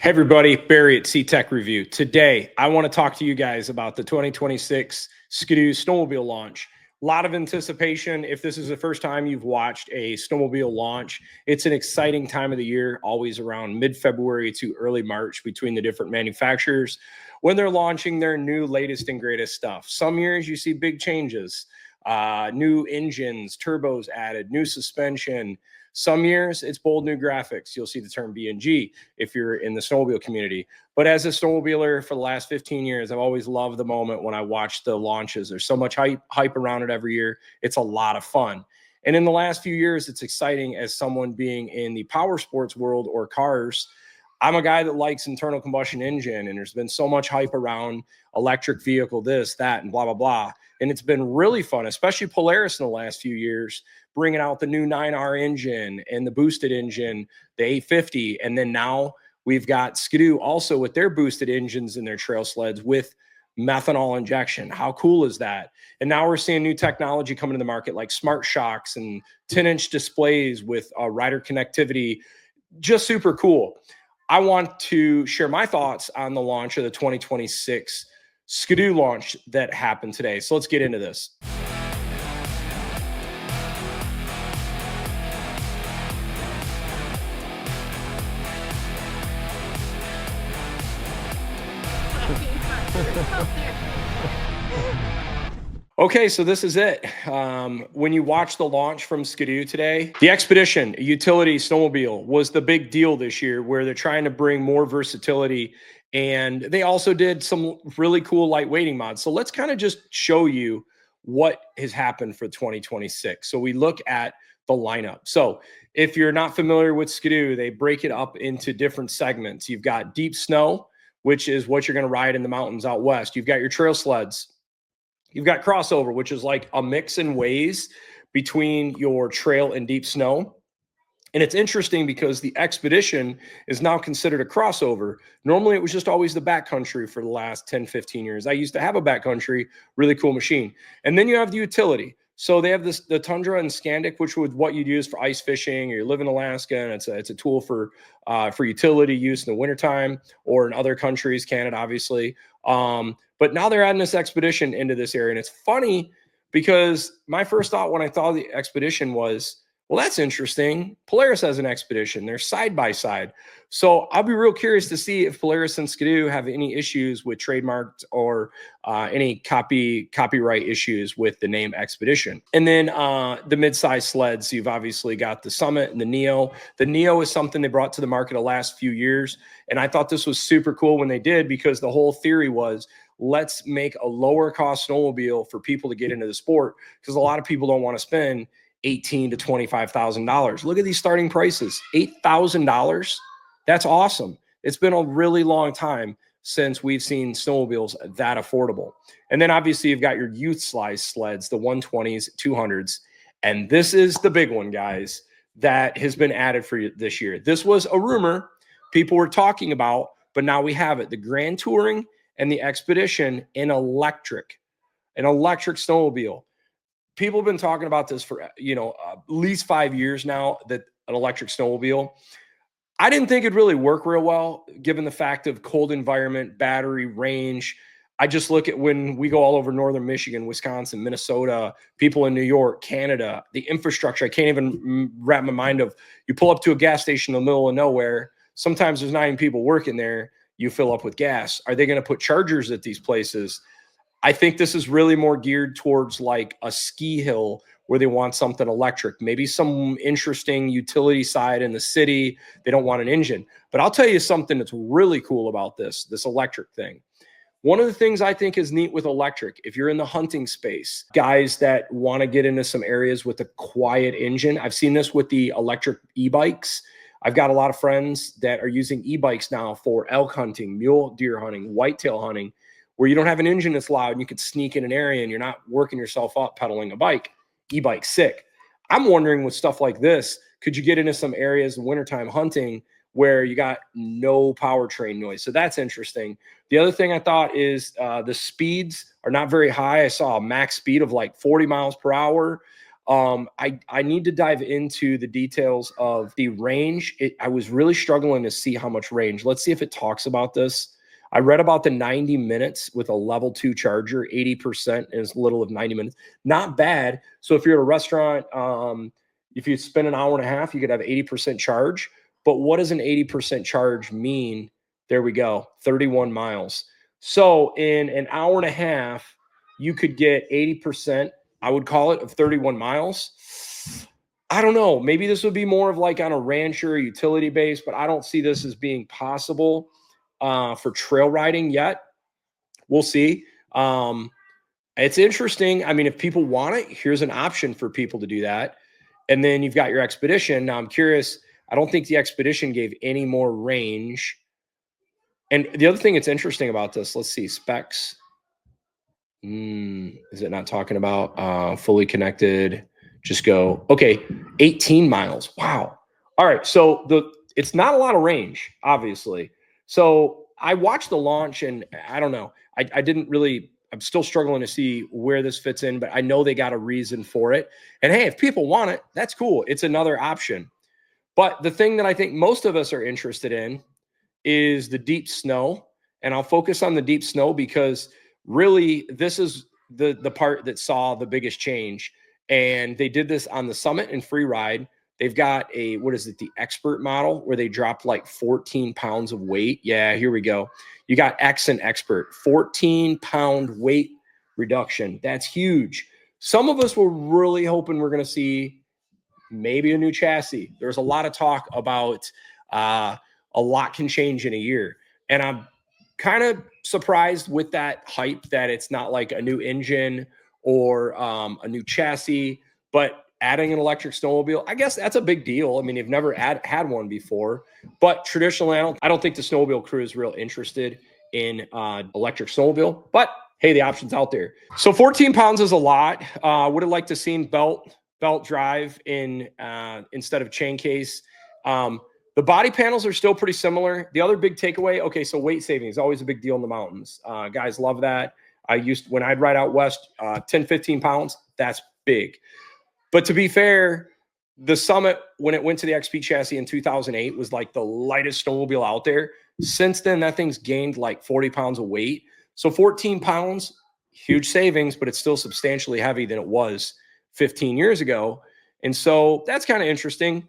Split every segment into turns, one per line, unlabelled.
Hey everybody, Barry at CTech-review. Today, I want to talk to you guys about the 2026 Ski-doo Snowmobile launch. A lot of anticipation. If this is the first time you've watched a snowmobile launch, it's an exciting time of the year, always around mid-February to early March between the different manufacturers when they're launching their new latest and greatest stuff. Some years you see big changes, new engines, turbos added, new suspension. Some years it's bold new graphics. You'll see the term B&G if you're in the snowmobile community. But as a snowmobiler for the last 15 years, I've always loved the moment when I watch the launches. There's so much hype around it every year. It's a lot of fun. And in the last few years, it's exciting as someone being in the power sports world or cars. I'm a guy that likes internal combustion engine, and there's been so much hype around electric vehicle, this, that, and blah, blah, blah. And it's been really fun, especially Polaris in the last few years, bringing out the new 9R engine and the boosted engine, the 850. And then now we've got Ski-doo also with their boosted engines in their trail sleds with methanol injection. How cool is that? And now we're seeing new technology coming to the market like smart shocks and 10-inch displays with rider connectivity. Just super cool. I want to share my thoughts on the launch of the 2026 Ski-doo launch that happened today. So let's get into this. Okay, so this is it. When you watch the launch from Ski-doo today, the Expedition, a utility snowmobile, was the big deal this year where they're trying to bring more versatility. And they also did some really cool lightweighting mods. So let's kind of just show you what has happened for 2026. So we look at the lineup. So if you're not familiar with Ski-doo, they break it up into different segments. You've got deep snow, which is what you're going to ride in the mountains out west. You've got your trail sleds. You've got crossover, which is like a mix and ways between your trail and deep snow. And it's interesting because the Expedition is now considered a crossover. Normally, it was just always the backcountry for the last 10, 15 years. I used to have a backcountry, really cool machine. And then you have the utility. So they have the Tundra and Scandic, which would what you'd use for ice fishing, or you live in Alaska, and it's a tool for utility use in the wintertime or in other countries, Canada, obviously. But now they're adding this Expedition into this area. And it's funny because my first thought when I thought of the Expedition was, well, that's interesting. Polaris has an Expedition. They're side by side. So I'll be real curious to see if Polaris and Ski-doo have any issues with trademarked or any copyright issues with the name Expedition. And then the mid-size sleds, you've obviously got the Summit and the Neo. The Neo is something they brought to the market the last few years. And I thought this was super cool when they did, because the whole theory was, let's make a lower cost snowmobile for people to get into the sport, because a lot of people don't want to spend $18,000 to $25,000. Look at these starting prices, $8,000. That's awesome. It's been a really long time since we've seen snowmobiles that affordable. And then obviously you've got your youth size sleds, the 120s, 200s. And this is the big one, guys, that has been added for this year. This was a rumor people were talking about, but now we have it. The Grand Touring and the Expedition in electric, an electric snowmobile. People have been talking about this for, at least 5 years now, that an electric snowmobile. I didn't think it'd really work real well, given the fact of cold environment, battery, range. I just look at when we go all over northern Michigan, Wisconsin, Minnesota, people in New York, Canada, the infrastructure. I can't even wrap my mind of, you pull up to a gas station in the middle of nowhere. Sometimes there's not even people working there. You fill up with gas. Are they going to put chargers at these places? I think this is really more geared towards like a ski hill where they want something electric, maybe some interesting utility side in the city. They don't want an engine. But I'll tell you something that's really cool about this electric thing. One of the things I think is neat with electric, if you're in the hunting space, guys that want to get into some areas with a quiet engine, I've seen this with the electric e-bikes. I've got a lot of friends that are using e-bikes now for elk hunting, mule deer hunting, whitetail hunting, where you don't have an engine that's loud and you could sneak in an area and you're not working yourself up pedaling a bike. E-bike sick. I'm wondering with stuff like this, could you get into some areas in wintertime hunting where you got no powertrain noise? So that's interesting. The other thing I thought is the speeds are not very high. I saw a max speed of like 40 miles per hour. I need to dive into the details of the range. I was really struggling to see how much range. Let's see if it talks about this. I read about the 90 minutes with a level 2 charger, 80% in as little as 90 minutes. Not bad. So if you're at a restaurant, if you spend an hour and a half, you could have 80% charge. But what does an 80% charge mean? There we go, 31 miles. So in an hour and a half, you could get 80%, I would call it, of 31 miles. I don't know. Maybe this would be more of like on a rancher utility base, but I don't see this as being possible for trail riding yet. We'll see. It's interesting. I mean, if people want it, here's an option for people to do that. And then you've got your Expedition. Now I'm curious. I don't think the Expedition gave any more range. And the other thing that's interesting about this, let's see, specs. Is it not talking about fully connected? Just go, okay, 18 miles. Wow. All right. So it's not a lot of range, obviously. So I watched the launch and I don't know. I didn't really, I'm still struggling to see where this fits in, but I know they got a reason for it. And hey, if people want it, that's cool. It's another option. But the thing that I think most of us are interested in is the deep snow. And I'll focus on the deep snow because really this is the part that saw the biggest change. And they did this on the Summit and Free Ride. They've got a, what is it, the Expert model where they dropped like 14 pounds of weight. Yeah, here we go. You got X and Expert, 14-pound weight reduction. That's huge. Some of us were really hoping we're going to see maybe a new chassis. There's a lot of talk about a lot can change in a year. And I'm kind of surprised with that hype that it's not like a new engine or a new chassis, but adding an electric snowmobile, I guess that's a big deal. I mean, you've never had one before, but traditionally, I don't think the snowmobile crew is real interested in electric snowmobile, but hey, the option's out there. So 14 pounds is a lot. Would have liked to seen belt drive in instead of chain case. The body panels are still pretty similar. The other big takeaway, okay, so weight saving is always a big deal in the mountains. Guys love that. When I'd ride out west, 10, 15 pounds, that's big. But to be fair, the Summit, when it went to the XP chassis in 2008, was like the lightest snowmobile out there. Since then, that thing's gained like 40 pounds of weight. So 14 pounds, huge savings, but it's still substantially heavy than it was 15 years ago. And so that's kind of interesting.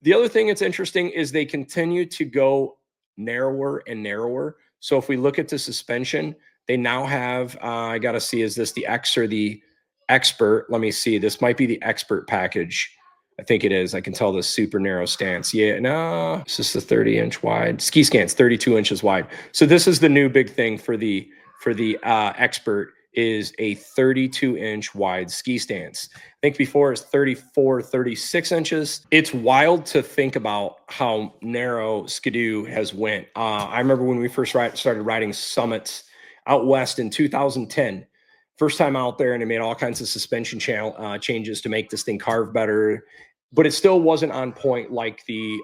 The other thing that's interesting is they continue to go narrower and narrower. So if we look at the suspension, they now have, I got to see, is this the X or the Expert? Let me see. This might be the Expert package. I think it is. I can tell the super narrow stance. Yeah, no, this is the 30-inch wide. Ski Scant's 32 inches wide. So this is the new big thing for the Expert is a 32-inch wide ski stance. I think before it's 34, 36 inches. It's wild to think about how narrow Ski-doo has went. I remember when we first started riding Summits out west in 2010. First time out there, and it made all kinds of suspension changes to make this thing carve better. But it still wasn't on point like the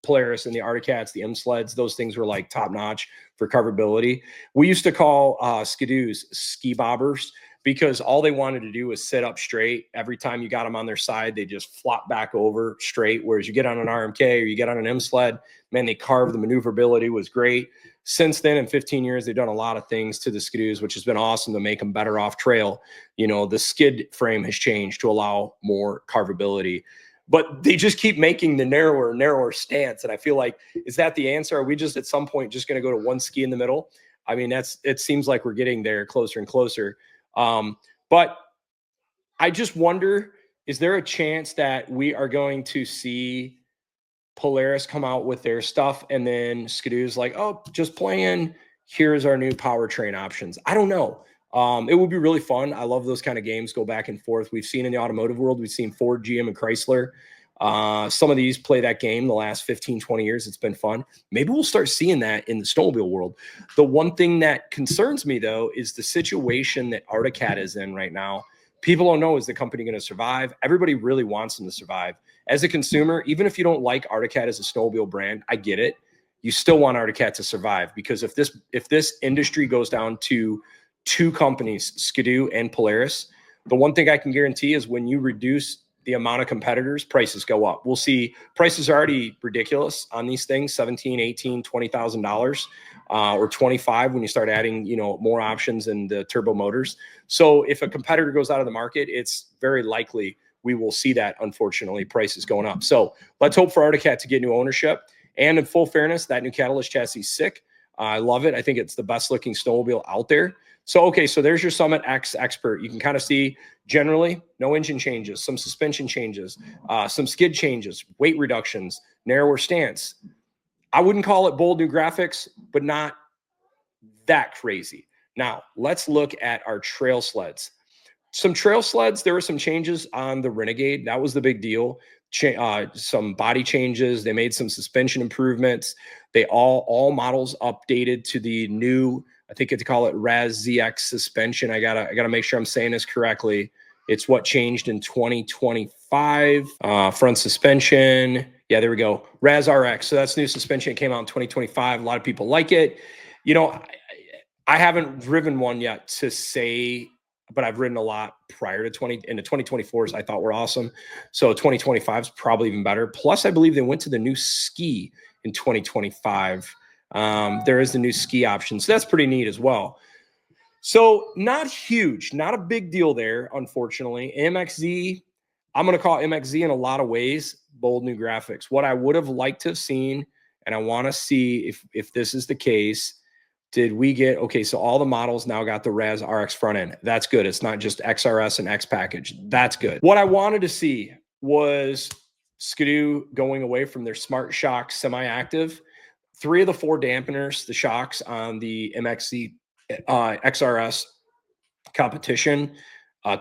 Polaris and the Arctic Cats, the M sleds. Those things were like top notch for coverability. We used to call Ski-doos ski bobbers because all they wanted to do was sit up straight. Every time you got them on their side, they just flop back over straight. Whereas you get on an RMK or you get on an M sled, man, they carved. The maneuverability was great. Since then, in 15 years, they've done a lot of things to the Ski-doos, which has been awesome to make them better off trail. You know, the skid frame has changed to allow more carvability. But they just keep making the narrower stance. And I feel like, is that the answer? Are we just at some point just going to go to one ski in the middle? I mean, it seems like we're getting there closer and closer. But I just wonder, is there a chance that we are going to see Polaris come out with their stuff and then Ski-doo's like, oh, just playing, here's our new powertrain options? I don't know. It would be really fun. I love those kind of games, go back and forth. We've seen in the automotive world, we've seen Ford, GM, and Chrysler. Some of these play that game the last 15, 20 years. It's been fun. Maybe we'll start seeing that in the snowmobile world. The one thing that concerns me, though, is the situation that Arctic Cat is in right now. People don't know, is the company going to survive? Everybody really wants them to survive. As a consumer, even if you don't like Arctic Cat as a snowmobile brand, I get it. You still want Arctic Cat to survive, because if this industry goes down to two companies, Ski-doo and Polaris, The one thing I can guarantee is when you reduce the amount of competitors, prices go up. We'll see prices are already ridiculous on these things, $17, $18, $20,000, or 25 when you start adding, more options in the turbo motors. So if a competitor goes out of the market, it's very likely we will see that, unfortunately, prices going up. So let's hope for Arctic Cat to get new ownership. And in full fairness, that new Catalyst chassis is sick. I love it. I think it's the best looking snowmobile out there. So, okay, so there's your Summit X Expert. You can kind of see generally no engine changes, some suspension changes, some skid changes, weight reductions, narrower stance. I wouldn't call it bold new graphics, but not that crazy. Now, let's look at our trail sleds. Some trail sleds, there were some changes on the Renegade. That was the big deal. Some body changes. They made some suspension improvements. They all models updated to the new, I think they call it RAS ZX suspension. I gotta make sure I'm saying this correctly. It's what changed in 2025. Front suspension. Yeah, there we go. RAS RX. So that's new suspension. It came out in 2025. A lot of people like it. I haven't driven one yet to say, but I've ridden a lot prior to into 2024s I thought were awesome. So 2025 is probably even better. Plus, I believe they went to the new ski in 2025. There is the new ski option. So that's pretty neat as well. So not huge, not a big deal there, unfortunately. MXZ, I'm going to call MXZ in a lot of ways bold new graphics. What I would have liked to have seen, and I want to see if this is the case, did we get, okay, so all the models now got the RAS RX front end. That's good. It's not just XRS and X package. That's good. What I wanted to see was Ski-doo going away from their Smart Shock semi-active. 3 of the 4 dampeners, the shocks on the MXZ XRS competition,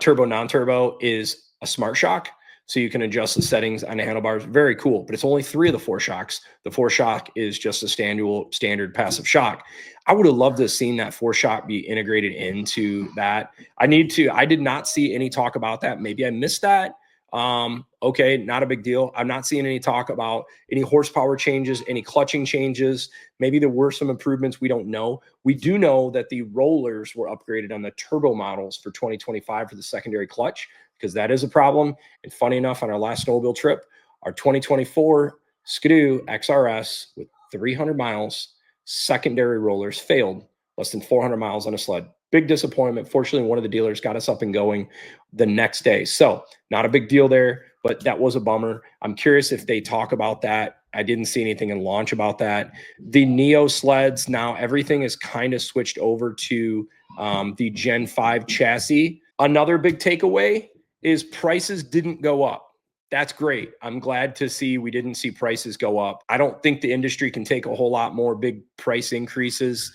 turbo, non-turbo, is a Smart Shock. So you can adjust the settings on the handlebars. Very cool, but it's only 3 of the 4 shocks. The 4 shock is just a standard passive shock. I would have loved to have seen that 4 shock be integrated into that. I did not see any talk about that. Maybe I missed that. Okay, not a big deal. I'm not seeing any talk about any horsepower changes, any clutching changes. Maybe there were some improvements. We don't know. We do know that the rollers were upgraded on the turbo models for 2025 for the secondary clutch, because that is a problem. And funny enough, on our last snowmobile trip, our 2024 Ski-doo XRS with 300 miles, secondary rollers failed less than 400 miles on a sled. Big disappointment. Fortunately, one of the dealers got us up and going the next day. So not a big deal there, but that was a bummer. I'm curious if they talk about that. I didn't see anything in launch about that. The Neo sleds, now everything is kind of switched over to the Gen 5 chassis. Another big takeaway is prices didn't go up. That's great. I'm glad to see we didn't see prices go up. I don't think the industry can take a whole lot more big price increases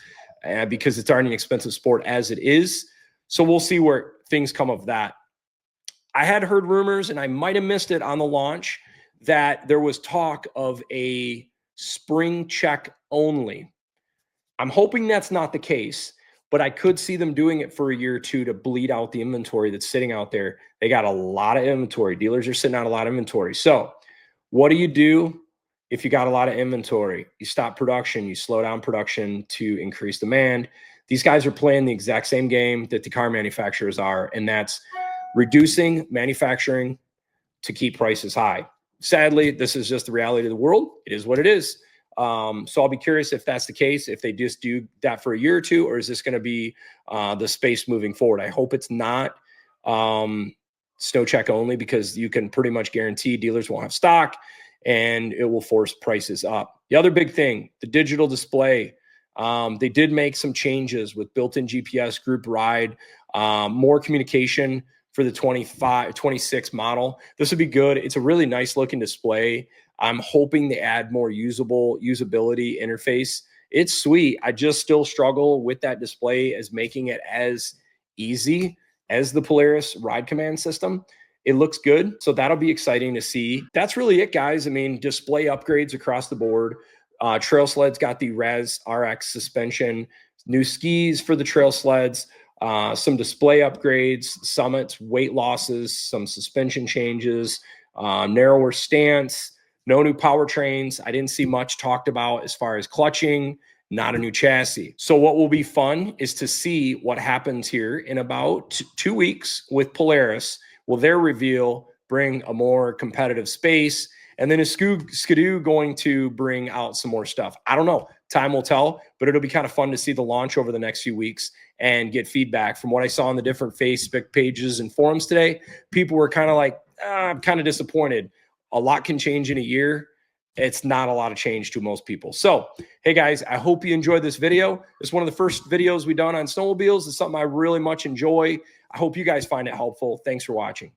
because it's already an expensive sport as it is. So we'll see where things come of that. I had heard rumors, and I might have missed it on the launch, that there was talk of a spring check only. I'm hoping that's not the case, but I could see them doing it for a year or two to bleed out the inventory that's sitting out there. They got a lot of inventory. Dealers are sitting on a lot of inventory. So what do? If you got a lot of inventory, you stop production, you slow down production to increase demand. These guys are playing the exact same game that the car manufacturers are, and that's reducing manufacturing to keep prices high. Sadly, this is just the reality of the world. It is what it is. So I'll be curious if that's the case, if they just do that for a year or two, or is this going to be the space moving forward? I hope it's not snow check only, because you can pretty much guarantee dealers won't have stock, and it will force prices up. The other big thing, the digital display. They did make some changes with built-in GPS, group ride, more communication for the 26 model. This would be good. It's a really nice looking display. I'm hoping they add more usability interface. It's sweet. I just still struggle with that display as making it as easy as the Polaris ride command system. It looks good. So that'll be exciting to see. That's really it, guys. I mean, display upgrades across the board. Trail sleds got the RAS RX suspension, new skis for the trail sleds, some display upgrades, summits, weight losses, some suspension changes, narrower stance, no new powertrains. I didn't see much talked about as far as clutching not a new chassis. So what will be fun is to see what happens here in about 2 weeks with Polaris. Will their reveal bring a more competitive space? And then is Ski-doo going to bring out some more stuff? I don't know. Time will tell, but it'll be kind of fun to see the launch over the next few weeks and get feedback. From what I saw on the different Facebook pages and forums today, people were kind of like, I'm kind of disappointed. A lot can change in a year. It's not a lot of change to most people. So, hey guys, I hope you enjoyed this video. It's one of the first videos we've done on snowmobiles. It's something I really much enjoy. I hope you guys find it helpful. Thanks for watching.